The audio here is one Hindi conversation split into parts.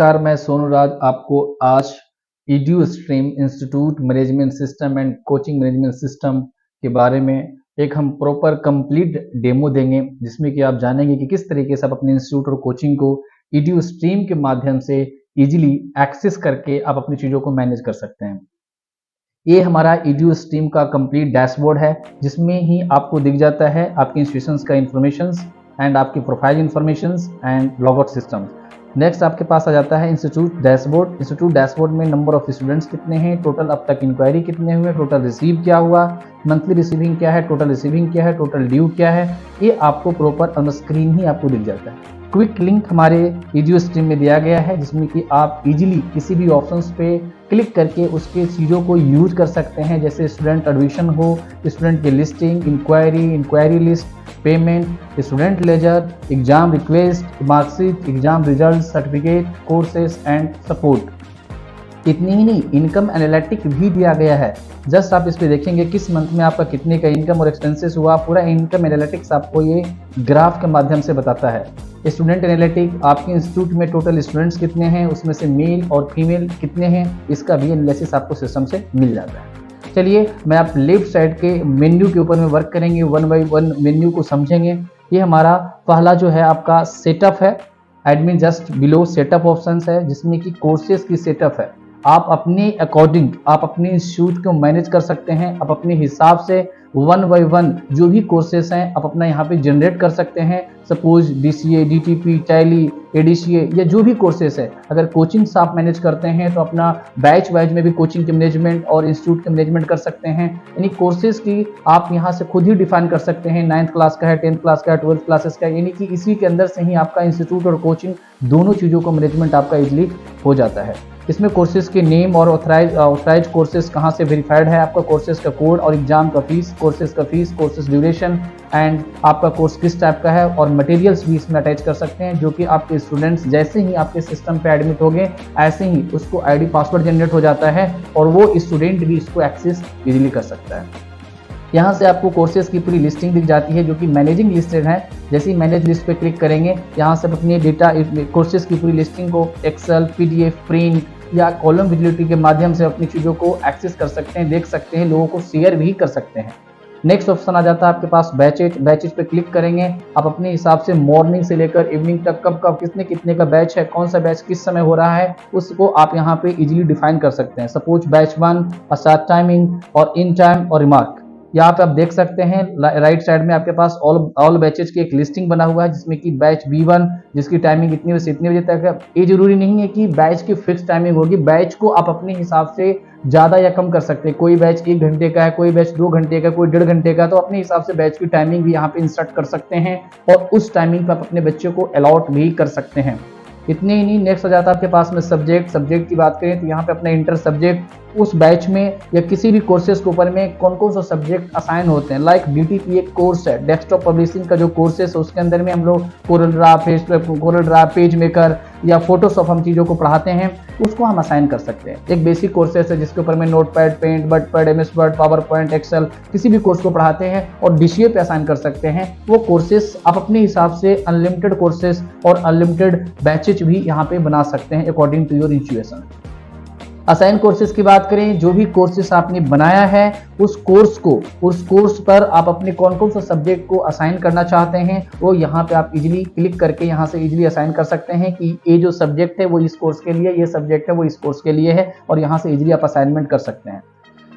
नमस्कार, मैं सोनू राज आपको आज EDU stream institute management system and coaching management system के बारे में एक हम प्रॉपर कंप्लीट डेमो देंगे, जिसमें कि आप जानेंगे कि किस तरीके से आप अपने इंस्टीट्यूट और कोचिंग को ईडीयू स्ट्रीम के माध्यम से इजीली एक्सेस करके आप अपनी चीज़ों को मैनेज कर सकते हैं। ये हमारा ईडीयू स्ट्रीम का कंप्लीट डैशबोर्ड है, जिसमें ही आपको दिख जाता है आपके इंस्टीट्यूशंस का इंफॉर्मेशंस एंड आपकी profile informations and logout system. Next आपके पास आ जाता है इंस्टीट्यूट डैशबोर्ड। इंस्टीट्यूट डैशबोर्ड में नंबर ऑफ स्टूडेंट्स कितने हैं, टोटल अब तक इंक्वायरी कितने हुए, टोटल रिसीव क्या हुआ, मंथली रिसीविंग क्या है, टोटल रिसीविंग क्या है, टोटल ड्यू क्या है, ये आपको प्रॉपर ऑन स्क्रीन ही आपको दिख जाता है। क्विक लिंक हमारे ईडीयू स्ट्रीम में दिया गया है, जिसमें कि आप इजीली किसी भी ऑप्शंस पे क्लिक करके उसके चीज़ों को यूज कर सकते हैं, जैसे स्टूडेंट एडमिशन हो, स्टूडेंट की listing, inquiry list, payment, student ledger, exam request, marksheet, exam result, certificate, courses and support. इतनी ही नहीं, इनकम एनालिटिक भी दिया गया है। जस्ट आप इस पे देखेंगे किस मंथ में आपका कितने का इनकम और एक्सपेंसेस हुआ, पूरा इनकम एनालिटिक्स आपको ये ग्राफ के माध्यम से बताता है। स्टूडेंट एनालिटिक, आपके इंस्टीट्यूट में टोटल स्टूडेंट्स कितने हैं, उसमें से मेल और फीमेल कितने हैं, इसका भी एनालिसिस आपको सिस्टम से मिल जाता है। चलिए, मैं आप लेफ्ट साइड के मेन्यू के ऊपर में वर्क करेंगे, वन बाई वन मेन्यू को समझेंगे। ये हमारा पहला जो है आपका सेटअप है, admin just below setup options है, जिसमें कि कोर्सेज की सेटअप है। आप अपने अकॉर्डिंग आप अपने इंस्टीट्यूट को मैनेज कर सकते हैं। आप अपने हिसाब से वन बाई वन जो भी कोर्सेस हैं आप अपना यहाँ पे जनरेट कर सकते हैं। Suppose DCA, DTP, tally, ADCA या जो भी कोर्सेस है, अगर कोचिंग आप मैनेज करते हैं तो अपना बैच वाइज में भी कोचिंग के मैनेजमेंट और इंस्टीट्यूट के मैनेजमेंट कर सकते हैं। यानी कोर्सेज की आप यहाँ से खुद ही डिफाइन कर सकते हैं, 9th क्लास का है, 10th क्लास का है, 12th क्लासेस का है, यानी कि इसी के अंदर से ही आपका इंस्टीट्यूट और कोचिंग दोनों चीज़ों का मैनेजमेंट आपका इजीली हो जाता है। इसमें कोर्सेज के नेम और ऑथराइज कोर्सेज कहाँ से वेरीफाइड है, आपका कोर्सेज का कोड और एग्जाम का फीस, कोर्सेज का फीस, कोर्सेज ड्यूरेशन एंड आपका कोर्स किस टाइप का है, और मटेरियल्स भी इसमें अटैच कर सकते हैं, जो कि आपके स्टूडेंट्स जैसे ही आपके सिस्टम पे एडमिट हो गए ऐसे ही उसको आईडी पासवर्ड जनरेट हो जाता है और वो स्टूडेंट भी इसको एक्सेस इजीली कर सकता है। यहाँ से आपको कोर्सेज की पूरी लिस्टिंग दिख जाती है, जो कि मैनेजिंग लिस्टेड है। जैसे ही मैनेज लिस्ट पे क्लिक करेंगे, यहाँ से अपनी डेटा कोर्सेज की पूरी लिस्टिंग को एक्सेल, पीडीएफ, प्रिंट या कॉलम विजिबिलिटी के माध्यम से अपनी चीज़ों को एक्सेस कर सकते हैं, देख सकते हैं, लोगों को शेयर भी कर सकते हैं। नेक्स्ट ऑप्शन आ जाता है आपके पास बैचेज पे क्लिक करेंगे, आप अपने हिसाब से मॉर्निंग से लेकर इवनिंग तक कब कब कितने का बैच है, कौन सा बैच किस समय हो रहा है, उसको आप यहाँ पे इजीली डिफाइन कर सकते हैं। सपोज बैच 1 स्टार्ट टाइमिंग और इन टाइम और रिमार्क। यहाँ पे आप देख सकते हैं राइट साइड में आपके पास ऑल बैचेज की एक लिस्टिंग बना हुआ है, जिसमें कि बैच B1 जिसकी टाइमिंग इतने बजे से इतने बजे तक है। ये जरूरी नहीं है कि बैच की फिक्स टाइमिंग होगी, बैच को आप अपने हिसाब से ज़्यादा या कम कर सकते हैं। कोई बैच 1 घंटे का है, कोई बैच 2 घंटे का, कोई 1.5 घंटे का, तो अपने हिसाब से बैच की टाइमिंग भी यहाँ पे इंसर्ट कर सकते हैं और उस टाइमिंग पर आप अपने बच्चों को अलॉट भी कर सकते हैं। इतने ही नहीं, नेक्स्ट हो जाता है आपके पास में सब्जेक्ट की बात करें तो यहाँ पे अपना इंटर सब्जेक्ट उस बैच में या किसी भी कोर्सेज के ऊपर में कौन कौन सा सब्जेक्ट असाइन होते हैं। लाइक डीटीपी एक कोर्स है, डेस्कटॉप पब्लिशिंग का जो कोर्सेज है उसके अंदर में हम लोग कोरल ड्रा, पेज मेकर या फोटोशॉप हम चीज़ों को पढ़ाते हैं, उसको हम असाइन कर सकते हैं। एक बेसिक कोर्सेज है जिसके ऊपर में Notepad, Paint, WordPad, MS Word, PowerPoint, Excel, किसी भी कोर्स को पढ़ाते हैं और डीसीए पे असाइन कर सकते हैं। वो कोर्सेज आप अपने हिसाब से अनलिमिटेड कोर्सेज और अनलिमिटेड बैचेज भी यहाँ पे बना सकते हैं according to your institution. Assign courses की बात करें, जो भी कोर्सेज आपने बनाया है उस कोर्स पर आप अपने कौन कौन सा सब्जेक्ट को असाइन करना चाहते हैं, वो यहाँ पे आप इजीली क्लिक करके यहाँ से इजीली असाइन कर सकते हैं कि ये जो सब्जेक्ट है वो इस कोर्स के लिए, ये सब्जेक्ट है वो इस कोर्स के लिए है, और यहाँ से इजीली आप असाइनमेंट कर सकते हैं।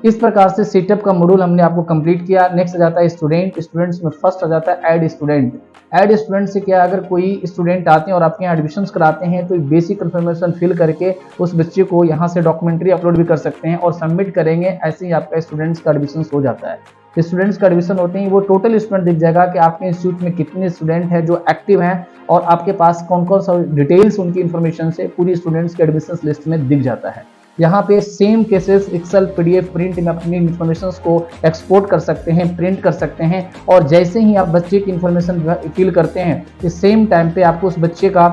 इस प्रकार से सेटअप का मॉड्यूल हमने आपको कंप्लीट किया। नेक्स्ट आ जाता है स्टूडेंट्स में फर्स्ट आ जाता है ऐड स्टूडेंट से क्या, अगर कोई स्टूडेंट आते हैं और आपके यहाँ एडमिशन्स कराते हैं तो बेसिक इन्फॉर्मेशन फिल करके उस बच्चे को यहाँ से डॉक्यूमेंट्री अपलोड भी कर सकते हैं और सबमिट करेंगे, ऐसे ही आपका स्टूडेंट्स का एडमिशन हो जाता है। स्टूडेंट्स का एडमिशन होते ही वो टोटल स्टूडेंट दिख जाएगा कि आपके इंस्टीट्यूट में कितने स्टूडेंट हैं जो एक्टिव हैं और आपके पास कौन कौन सा डिटेल्स उनकी इन्फॉर्मेशन से पूरी स्टूडेंट्स के एडमिशन लिस्ट में दिख जाता है। यहाँ पे same cases excel PDF print में अपनी इन्फॉर्मेशन को एक्सपोर्ट कर सकते हैं, प्रिंट कर सकते हैं, और जैसे ही आप बच्चे की इन्फॉर्मेशन फिल करते हैं इस सेम टाइम पे आपको उस बच्चे का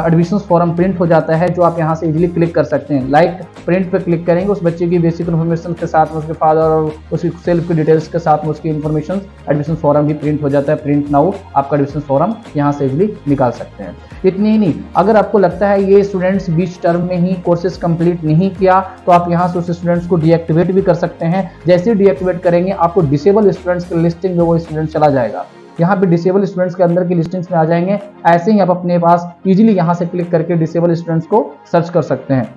एडमिशन फॉर्म प्रिंट हो जाता है, जो आप यहाँ से इजीली क्लिक कर सकते हैं। लाइक प्रिंट पे क्लिक करेंगे, उस बच्चे की बेसिक इन्फॉर्मेशन के साथ उसके फादर और उसकी सेल्फ की डिटेल्स के साथ उसकी इन्फॉर्मेशन एडमिशन फॉर्म भी प्रिंट हो जाता है। प्रिंट नाउ आपका एडमिशन फॉर्म यहाँ से इजीली निकाल सकते हैं। इतनी ही नहीं, अगर आपको लगता है ये स्टूडेंट्स बीच टर्म में ही कोर्सेज कंप्लीट नहीं किया तो आप यहाँ से उस स्टूडेंट्स को डीएक्टिवेट भी कर सकते हैं। जैसे ही डीएक्टिवेट करेंगे आपको डिसेबल स्टूडेंट्स की लिस्टिंग में वो स्टूडेंट चला जाएगा। यहाँ पे डिसेबल स्टूडेंट्स के अंदर की लिस्टिंग्स में आ जाएंगे। ऐसे ही आप अपने पास इजीली यहाँ से क्लिक करके डिसेबल स्टूडेंट्स को सर्च कर सकते हैं।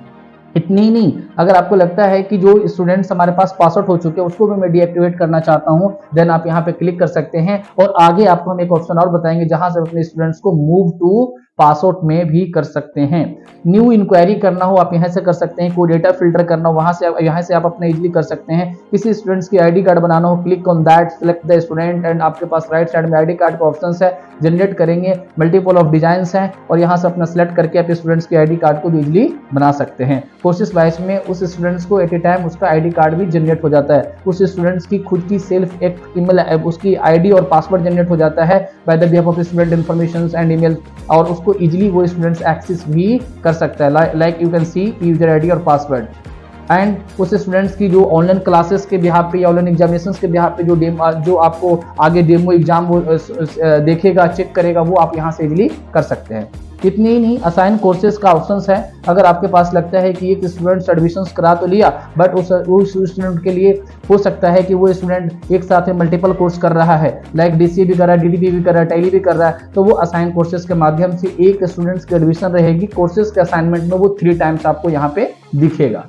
इतनी ही नहीं, अगर आपको लगता है कि जो स्टूडेंट्स हमारे पास पास आउट हो चुके हैं उसको भी मैं डीएक्टिवेट करना चाहता हूं, देन आप यहाँ पे क्लिक कर सकते हैं और आगे आपको हम एक ऑप्शन और बताएंगे जहां से अपने स्टूडेंट्स को मूव टू पास आउट में भी कर सकते हैं। न्यू इंक्वायरी करना हो आप यहाँ से कर सकते हैं, कोई डेटा फिल्टर करना हो वहां से यहाँ से आप अपना इजीली कर सकते हैं। किसी स्टूडेंट्स की आईडी कार्ड बनाना हो, click on that, select the student and आपके पास राइट साइड में आईडी कार्ड का ऑप्शन है, जनरेट करेंगे, मल्टीपल ऑफ डिजाइन हैं और यहाँ से अपना सिलेक्ट करके आप स्टूडेंट्स की आईडी कार्ड को भी इजीली बना सकते हैं। कोर्सेज वाइज में उस स्टूडेंट्स को एट ए टाइम उसका आईडी कार्ड भी जनरेट हो जाता है। उस स्टूडेंट्स की खुद की सेल्फ एक ईमेल उसकी आईडी और पासवर्ड जनरेट हो जाता है by the behalf of student information and email, और उसको इजीली वो स्टूडेंट्स एक्सेस भी कर सकता है। Like you can see user ID और पासवर्ड। एंड उस स्टूडेंट्स की जो ऑनलाइन क्लासेस के बिहाफ पे या ऑनलाइन एग्जामिनेशन के बिहाफ पे जो आपको आगे डेमो एग्जाम वो देखेगा, चेक करेगा, वो आप यहाँ से इजीली कर सकते हैं। इतनी ही नहीं, असाइन कोर्सेज का ऑप्शंस है। अगर आपके पास लगता है कि एक स्टूडेंट एडमिशन करा तो लिया बट उस स्टूडेंट के लिए हो सकता है कि वो स्टूडेंट एक साथ में मल्टीपल कोर्स कर रहा है, लाइक डीसीए भी कर रहा है, डीडीपी भी कर रहा है, टैली भी कर रहा है, तो वो असाइन कोर्सेज के माध्यम से एक स्टूडेंट्स की एडमिशन रहेगी। कोर्सेज के असाइनमेंट में वो 3 टाइम्स आपको यहाँ पे दिखेगा।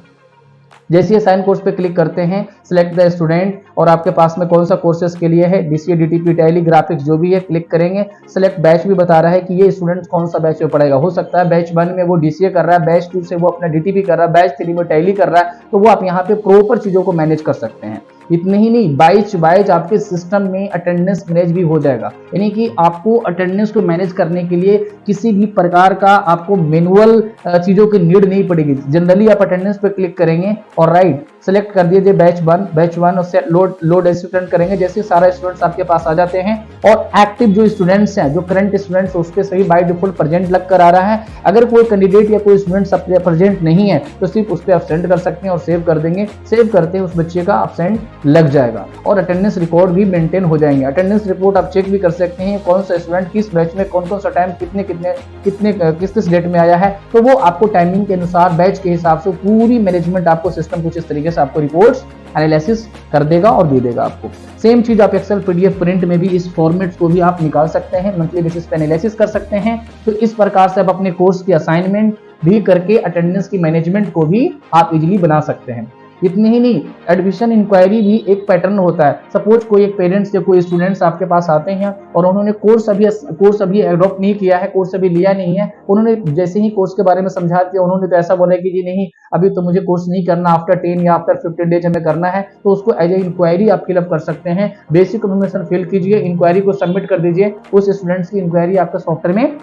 जैसे ही साइन कोर्स पे क्लिक करते हैं, सिलेक्ट द स्टूडेंट और आपके पास में कौन सा कोर्सेज के लिए है, डीसीए, डीटीपी, टैली, ग्राफिक्स जो भी है, क्लिक करेंगे। सिलेक्ट बैच भी बता रहा है कि ये स्टूडेंट कौन सा बैच में पढ़ेगा। हो सकता है बैच 1 में वो डीसीए कर रहा है, बैच 2 से वो अपना डीटीपी कर रहा है, बैच 3 में टैली कर रहा है, तो वो आप यहाँ पे प्रॉपर चीजों को मैनेज कर सकते हैं। इतने ही नहीं, बैच आपके सिस्टम में अटेंडेंस मैनेज भी हो जाएगा, यानी कि आपको अटेंडेंस को मैनेज करने के लिए किसी भी प्रकार का आपको मैनुअल चीजों की नीड नहीं पड़ेगी। जनरली आप अटेंडेंस पे क्लिक करेंगे और राइट सेलेक्ट कर दीजिए बैच 1 और से लोड स्टूडेंट करेंगे। जैसे सारे स्टूडेंट्स आपके पास आ जाते हैं और एक्टिव जो स्टूडेंट्स हैं, जो करंट स्टूडेंट्स, उसके सही बाय डिफॉल्ट प्रेजेंट लग कर आ रहा है। अगर कोई कैंडिडेट या कोई स्टूडेंट प्रेजेंट नहीं है तो सिर्फ उस पर आप सेंड कर सकते हैं और सेव कर देंगे। सेव करते हैं उस बच्चे का एब्सेंट लग जाएगा और अटेंडेंस रिकॉर्ड भी मेंटेन हो जाएंगे। अटेंडेंस रिपोर्ट आप चेक भी कर सकते हैं कौन सा स्टूडेंट किस बैच में कौन सा टाइम किस डेट में आया है, तो वो आपको टाइमिंग के अनुसार बैच के हिसाब से पूरी मैनेजमेंट आपको सिस्टम कुछ इस तरीके से आपको रिपोर्ट्स एनालिसिस कर देगा और दे देगा आपको। सेम चीज आप एक्सेल पीडीएफ प्रिंट में भी इस फॉर्मेट को भी आप निकाल सकते हैं, मंथली बेसिस पे एनालिसिस कर सकते हैं। तो इस प्रकार से आप अपने कोर्स की असाइनमेंट भी करके अटेंडेंस की मैनेजमेंट को भी आप इजीली बना सकते हैं। इतने ही नहीं, एडमिशन इंक्वायरी भी एक पैटर्न होता है। सपोज कोई एक पेरेंट्स या कोई स्टूडेंट्स आपके पास आते हैं और उन्होंने कोर्स अभी एडॉप्ट नहीं किया है, कोर्स अभी लिया नहीं है। उन्होंने जैसे ही कोर्स के बारे में समझा दिया, उन्होंने तो ऐसा बोला कि जी नहीं अभी तो मुझे कोर्स नहीं करना, आफ्टर 10 या आफ्टर 15 डेज हमें करना है। तो उसको एज ए इंक्वायरी आप फिलअप कर सकते हैं। बेसिक इन्फॉर्मेशन फिल कीजिए, इंक्वायरी को सबमिट कर दीजिए, उस स्टूडेंट्स की इंक्वायरी आपका सॉफ्टवेयर में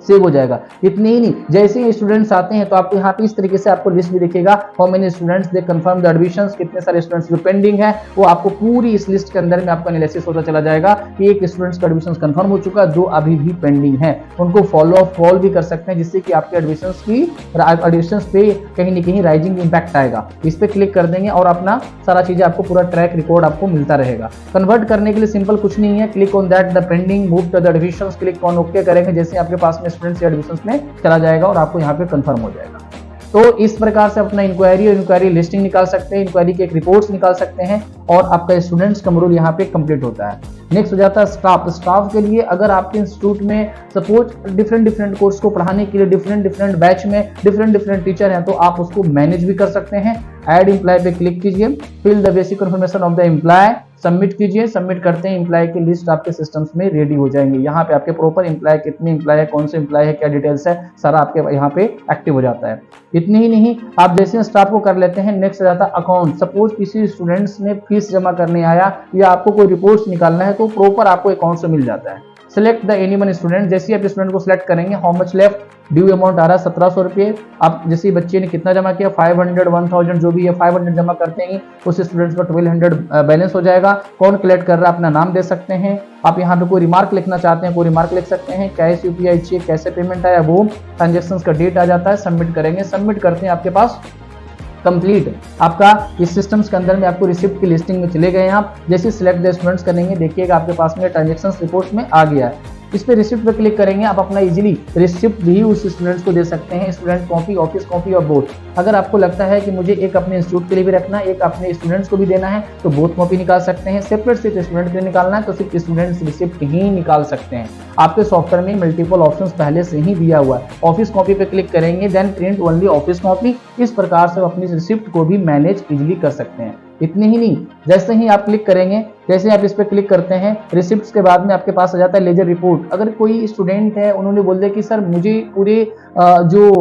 सेव हो जाएगा। इतने ही नहीं, जैसे ही स्टूडेंट्स आते हैं तो आपको यहाँ पे इस तरीके से आपको लिस्ट भी दिखेगा, how many students they confirm the admissions, कितने सारे स्टूडेंट्स जो पेंडिंग है, वो आपको पूरी इस लिस्ट के अंदर में आपका एनालिसिस होता चला जाएगा कि एक स्टूडेंट्स का एडमिशन कंफर्म हो चुका है, 2 अभी भी पेंडिंग है। उनको फॉलो अप कॉल भी कर सकते हैं जिससे कि आपके एडमिशंस पे कहीं ना कहीं राइजिंग इंपैक्ट आएगा। इस पे क्लिक कर देंगे और अपना सारा चीजें आपको पूरा ट्रैक रिकॉर्ड आपको मिलता रहेगा। कन्वर्ट करने के लिए सिंपल कुछ नहीं है, click on that the pending, move to the admissions, click on okay करेंगे। जैसे आपके पास में स्टूडेंट्स एडमिशंस में चला जाएगा और आपको यहाँ पे कंफर्म हो जाएगा। तो इस प्रकार से अपना इंक्वायरी लिस्टिंग निकाल सकते हैं, इंक्वायरी के एक रिपोर्ट्स निकाल सकते हैं और आपका स्टूडेंट्स का मॉड्यूल यहाँ पे कंप्लीट होता है। नेक्स्ट हो जाता है स्टाफ के लिए। अगर आपके इंस्टीट्यूट में सपोज डिफरेंट कोर्स को पढ़ाने के लिए डिफरेंट बैच में डिफरेंट टीचर हैं, तो आप उसको मैनेज भी कर सकते हैं। ऐड एम्प्लॉय पे क्लिक कीजिए, fill the basic information of the employee, submit कीजिए। सबमिट करते हैं एम्प्लॉय की लिस्ट आपके सिस्टम्स में रेडी हो जाएंगे। यहाँ पे आपके प्रॉपर एम्प्लॉय, कितने एम्प्लॉय है, कौन से एम्प्लॉय है, क्या डिटेल्स है, सारा आपके यहाँ पे एक्टिव हो जाता है। इतने ही नहीं, आप जैसे स्टाफ को कर लेते हैं, नेक्स्ट जाता है अकाउंट। सपोज किसी स्टूडेंट्स ने फीस जमा करने आया या आपको कोई रिपोर्ट्स निकालना है तो प्रॉपर आपको अकाउंट से मिल जाता है। Select the any one student, जैसे आप स्टूडेंट को सिलेक्ट करेंगे, how much left, due amount आ रहा है 1700 रुपये। आप जैसे बच्चे ने कितना जमा किया, 500, 1000 जो भी है 500 जमा करते हैं, उस स्टूडेंट का 1200 बैलेंस हो जाएगा। कौन कलेक्ट कर रहा है अपना नाम दे सकते हैं। आप यहाँ पे कोई रिमार्क लिखना चाहते हैं, कोई रिमार्क लिख सकते हैं। कैश, यूपीआई, चेक, कैसे पेमेंट आया, वो ट्रांजेक्शन का डेट आ जाता है। सबमिट करेंगे, सबमिट करते हैं, आपके पास कंप्लीट आपका इस सिस्टम्स के अंदर में आपको रिसिप्ट की लिस्टिंग में चले गए हैं। आप जैसे सिलेक्ट द स्टूडेंट्स करेंगे, देखिएगा आपके पास में ट्रांजेक्शन रिपोर्ट में आ गया है। इस पे रिसिप्ट पे क्लिक करेंगे, आप अपना इजीली रिसिप्ट भी उस स्टूडेंट्स को दे सकते हैं, स्टूडेंट कॉपी, ऑफिस कॉपी और बोथ। अगर आपको लगता है कि मुझे एक अपने इंस्टीट्यूट के लिए भी रखना है, एक अपने स्टूडेंट्स को भी देना है, तो बोथ कॉपी निकाल सकते हैं। सेपरेट सिर्फ स्टूडेंट के लिए निकालना है तो सिर्फ स्टूडेंट्स रिसिप्ट ही निकाल सकते हैं। आपके सॉफ्टवेयर में मल्टीपल ऑप्शन पहले से ही दिया हुआ है। ऑफिस कॉपी पे क्लिक करेंगे, then print only office copy. इस प्रकार से अपनी रिसिप्ट को भी मैनेज इजीली कर सकते हैं। इतनी ही नहीं, जैसे ही आप क्लिक करेंगे, जैसे आप इस पर क्लिक करते हैं, रिसिप्ट्स के बाद में आपके पास आ जाता है लेजर रिपोर्ट। अगर कोई स्टूडेंट है, उन्होंने बोल दिया कि सर मुझे पूरे जो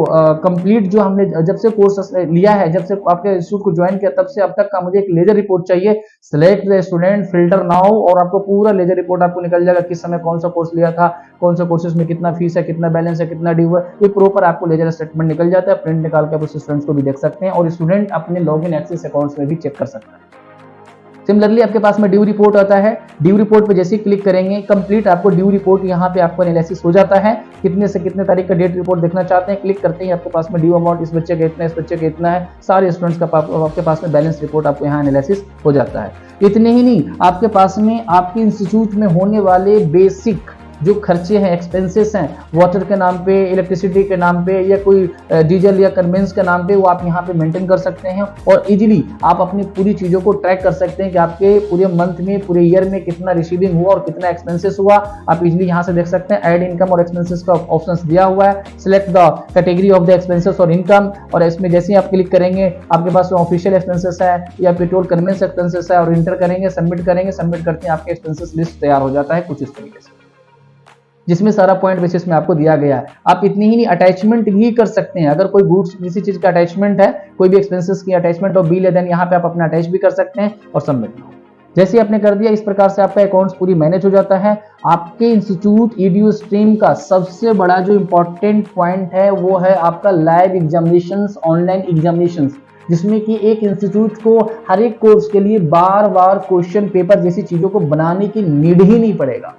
कंप्लीट जो हमने जब से कोर्स लिया है, जब से आपके इंस्टीट्यूट को ज्वाइन किया तब से अब तक का मुझे एक लेजर रिपोर्ट चाहिए। Select the student, filter now, और आपको पूरा लेजर रिपोर्ट आपको निकल जाएगा, किस समय कौन सा कोर्स लिया था, कौन सा कोर्सेज में कितना फीस है, कितना बैलेंस है, कितना ड्यू है, ये प्रॉपर आपको लेजर स्टेटमेंट निकल जाता है। प्रिंट निकाल के आप उस स्टूडेंट्स को भी देख सकते हैं और स्टूडेंट अपने लॉगिन एक्सेस अकाउंट्स में भी चेक कर सकता है। सिमिलरली आपके पास में ड्यू रिपोर्ट आता है। ड्यू रिपोर्ट पे जैसे ही क्लिक करेंगे, कंप्लीट आपको ड्यू रिपोर्ट यहाँ पे आपको एनालिसिस हो जाता है। कितने से कितने तारीख का डेट रिपोर्ट देखना चाहते हैं, क्लिक करते ही आपके पास में ड्यू अमाउंट, इस बच्चे का इतना, इस बच्चे का इतना है, सारे स्टूडेंट्स का आपके पास में बैलेंस रिपोर्ट आपको यहाँ एनालिसिस हो जाता है। इतने ही नहीं, आपके पास में आपके इंस्टीट्यूट में होने वाले बेसिक जो खर्चे हैं, एक्सपेंसेस हैं, वाटर के नाम पे, इलेक्ट्रिसिटी के नाम पे, या कोई डीजल या कन्वेंस के नाम पे, वो आप यहाँ पे मेंटेन कर सकते हैं और इजीली आप अपनी पूरी चीज़ों को ट्रैक कर सकते हैं कि आपके पूरे मंथ में, पूरे ईयर में कितना रिसीविंग हुआ और कितना एक्सपेंसेस हुआ। आप इजीली यहाँ से देख सकते हैं। ऐड इनकम और एक्सपेंसेस का ऑप्शन दिया हुआ है। Select the category of the expenses और इनकम, और इसमें जैसे ही आप क्लिक करेंगे, आपके पास ऑफिशियल एक्सपेंसेस है या पेट्रोल कन्वेंस एक्सपेंसेस है, और इंटर करेंगे, सबमिट करेंगे। सबमिट करते हैं, आपके एक्सपेंसेस लिस्ट तैयार हो जाता है कुछ इस तरीके से, जिसमें सारा पॉइंट बेसिस में आपको दिया गया है। आप इतनी ही नहीं, अटैचमेंट भी कर सकते हैं। अगर कोई गुड्स किसी चीज का अटैचमेंट है, कोई भी एक्सपेंसेस की अटैचमेंट और बिल है, देन यहाँ पे आप अपना अटैच भी कर सकते हैं और सबमिट। जैसे आपने कर दिया, इस प्रकार से आपका अकाउंट्स पूरी मैनेज हो जाता है। आपके इंस्टीट्यूट ईडीयू स्ट्रीम का सबसे बड़ा जो इंपॉर्टेंट पॉइंट है वो है आपका लाइव एग्जामिनेशंस, ऑनलाइन एग्जामिनेशंस, जिसमें कि एक इंस्टीट्यूट को हर एक कोर्स के लिए बार बार क्वेश्चन पेपर जैसी चीजों को बनाने की नीड ही नहीं पड़ेगा।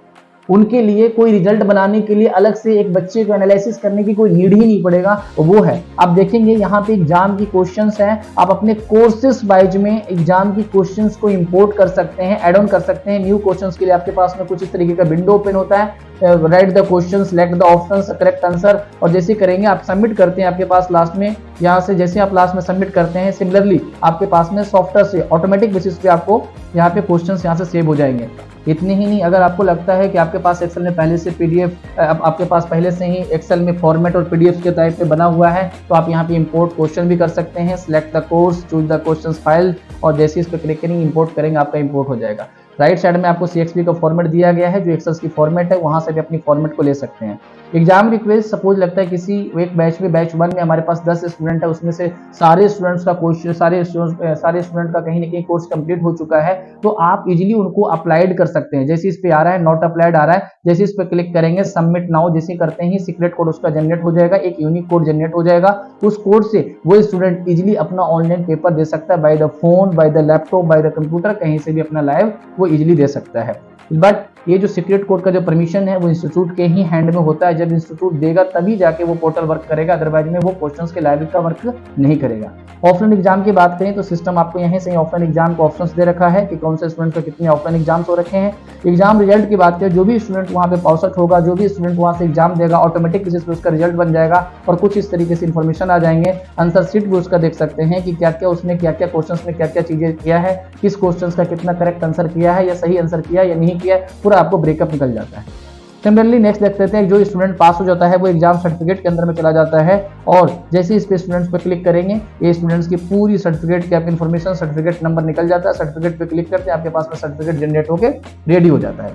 उनके लिए कोई रिजल्ट बनाने के लिए अलग से एक बच्चे को एनालिसिस करने की कोई नीड ही नहीं पड़ेगा, वो है। आप देखेंगे यहाँ पे एग्जाम की क्वेश्चंस हैं, आप अपने कोर्सेस वाइज में एग्जाम की क्वेश्चंस को इंपोर्ट कर सकते हैं, ऐड ऑन कर सकते हैं। न्यू क्वेश्चंस के लिए आपके पास में कुछ इस तरीके का विंडो ओपन होता है। Right the question, select the options, correct answer, और जैसे करेंगे आप सबमिट करते हैं, आपके पास लास्ट में यहाँ से जैसे आप लास्ट में सबमिट करते हैं, सिमिलरली आपके पास में सॉफ्टवेयर से ऑटोमेटिक बेसिस पे आपको यहाँ पे क्वेश्चंस यहाँ से सेव हो जाएंगे। इतने ही नहीं, अगर आपको लगता है कि आपके पास एक्सेल में पहले से पीडीएफ, आपके पास पहले से ही एक्सेल में फॉर्मेट और पीडीएफ के टाइप पे बना हुआ है, तो आप यहाँ पे इंपोर्ट क्वेश्चन भी कर सकते हैं। Select the course, choose the question file, और जैसे इस पर क्लिक करेंगे, इंपोर्ट करेंगे, आपका इंपोर्ट हो जाएगा। राइट साइड में आपको CXV का फॉर्मेट दिया गया है, जो एक्सेल की फॉर्मेट है, वहां से भी अपनी फॉर्मेट को ले सकते हैं। एग्जाम रिक्वेस्ट, सपोज लगता है किसी एक बैच में, बैच 1 में हमारे पास 10 स्टूडेंट है, उसमें से सारे स्टूडेंट्स का क्वेश्चन, सारे स्टूडेंट का कहीं ना कहीं कोर्स कंप्लीट हो चुका है, तो आप इजीली उनको अप्लाइड कर सकते हैं। जैसे इस पे आ रहा है नॉट अप्लाइड आ रहा है, जैसे इस पे क्लिक करेंगे, सबमिट नाउ जैसे करते ही सीक्रेट कोड उसका जनरेट हो जाएगा, एक यूनिक कोड जनरेट हो जाएगा। उस कोड से वो स्टूडेंट इजीली अपना ऑनलाइन पेपर दे सकता है, by the phone, by the laptop, by the computer, कहीं से भी अपना लाइव वो इजीली दे सकता है। बट ये जो सीक्रेट कोड का जो परमिशन है वो इंस्टीट्यूट के ही हैंड में होता है। जब इंस्टीट्यूट देगा तभी जाके वो पोर्टल वर्क करेगा, अदरवाइज में वो क्वेश्चंस के लाइब्रेरी का वर्क नहीं करेगा। ऑफलाइन एग्जाम की बात करें तो सिस्टम आपको यहीं से ऑफलाइन एग्जाम को ऑप्शंस दे रखा है कि कौन से स्टूडेंट को कितने ऑफलाइन एग्जाम्स हो रखे हैं। एग्जाम रिजल्ट की बात करें, जो भी स्टूडेंट वहाँ पे पास आउट होगा, जो भी स्टूडेंट वहाँ से एग्जाम देगा, ऑटोमेटिक बेसिस पे उसका रिजल्ट बन जाएगा और कुछ इस तरीके से इन्फॉर्मेशन आ जाएंगे। आंसर शीट भी उसका देख सकते हैं कि क्या क्या उसने क्या क्या क्वेश्चन में क्या क्या चीजें किया है, किस क्वेश्चन का कितना करेक्ट आंसर किया है या सही आंसर किया या नहीं किया, पूरा आपको ब्रेकअप निकल जाता है। सिमिलरली नेक्स्ट देख लेते हैं, जो स्टूडेंट पास हो जाता है वो एग्जाम सर्टिफिकेट के अंदर में चला जाता है, और जैसे इस पे स्टूडेंट्स पे क्लिक करेंगे, ये स्टूडेंट्स की पूरी सर्टिफिकेट की आपकी इन्फॉर्मेशन, सर्टिफिकेट नंबर निकल जाता है। सर्टिफिकेट पे क्लिक करते हैं, आपके पास में सर्टिफिकेट जनरेट होकर रेडी हो जाता है।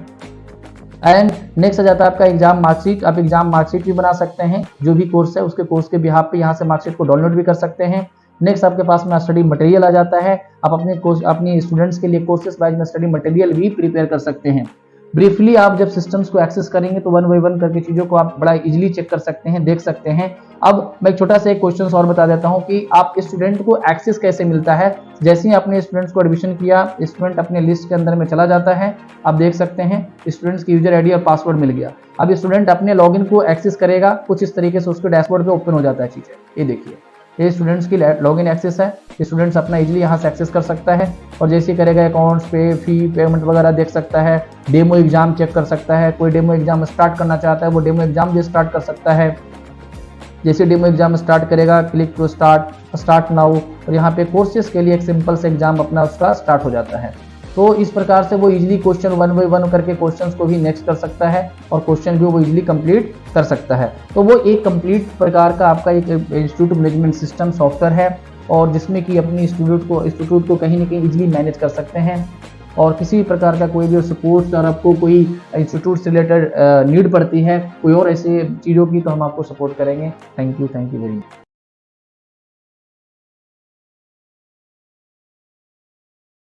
एंड नेक्स्ट आ जाता है आपका एग्जाम मार्कशीट। आप एग्जाम मार्कशीट भी बना सकते हैं, जो भी कोर्स है उसके कोर्स के बिहाफ पे यहाँ से मार्कशीट को डाउनलोड भी कर सकते हैं। नेक्स्ट आपके पास में स्टडी मटेरियल आ जाता है, आप अपने स्टूडेंट्स के लिए कोर्सेस वाइज में स्टडी मटेरियल भी प्रिपेयर कर सकते हैं। ब्रीफली आप जब सिस्टम्स को एक्सेस करेंगे तो वन बाई वन करके चीज़ों को आप बड़ा इजीली चेक कर सकते हैं, देख सकते हैं। अब मैं एक छोटा सा एक क्वेश्चन और बता देता हूं कि आप स्टूडेंट को एक्सेस कैसे मिलता है। जैसे ही आपने स्टूडेंट्स को एडमिशन किया, स्टूडेंट अपने लिस्ट के अंदर में चला जाता है, आप देख सकते हैं स्टूडेंट्स की यूजर आईडी और पासवर्ड मिल गया। अब स्टूडेंट अपने लॉगिन को एक्सेस करेगा, कुछ इस तरीके से उसके डैशबोर्ड पे ओपन हो जाता है चीज़ें। ये देखिए, ये स्टूडेंट्स की लॉगिन एक्सेस है, स्टूडेंट्स अपना इजीली यहाँ से एक्सेस कर सकता है और जैसे करेगा अकाउंट्स पे फी पेमेंट वगैरह देख सकता है, डेमो एग्जाम चेक कर सकता है, कोई डेमो एग्जाम स्टार्ट करना चाहता है वो डेमो एग्जाम भी स्टार्ट कर सकता है। जैसे डेमो एग्जाम स्टार्ट करेगा, क्लिक टू स्टार्ट नाउ, और यहाँ पे कोर्सेज के लिए एक सिंपल से एग्जाम अपना उसका स्टार्ट हो जाता है। तो इस प्रकार से वो easily question one by one करके क्वेश्चंस को भी नेक्स्ट कर सकता है और क्वेश्चन भी वो इजीली कंप्लीट कर सकता है। तो वो एक कंप्लीट प्रकार का आपका एक इंस्टीट्यूट मैनेजमेंट सिस्टम सॉफ्टवेयर है और जिसमें कि अपनी इंस्टीट्यूट को कहीं ना कहीं इजीली मैनेज कर सकते हैं और किसी भी प्रकार का कोई भी सपोर्ट और आपको कोई इंस्टीट्यूट से रिलेटेड नीड पड़ती है, कोई और ऐसे चीज़ों की, तो हम आपको सपोर्ट करेंगे। Thank you very much.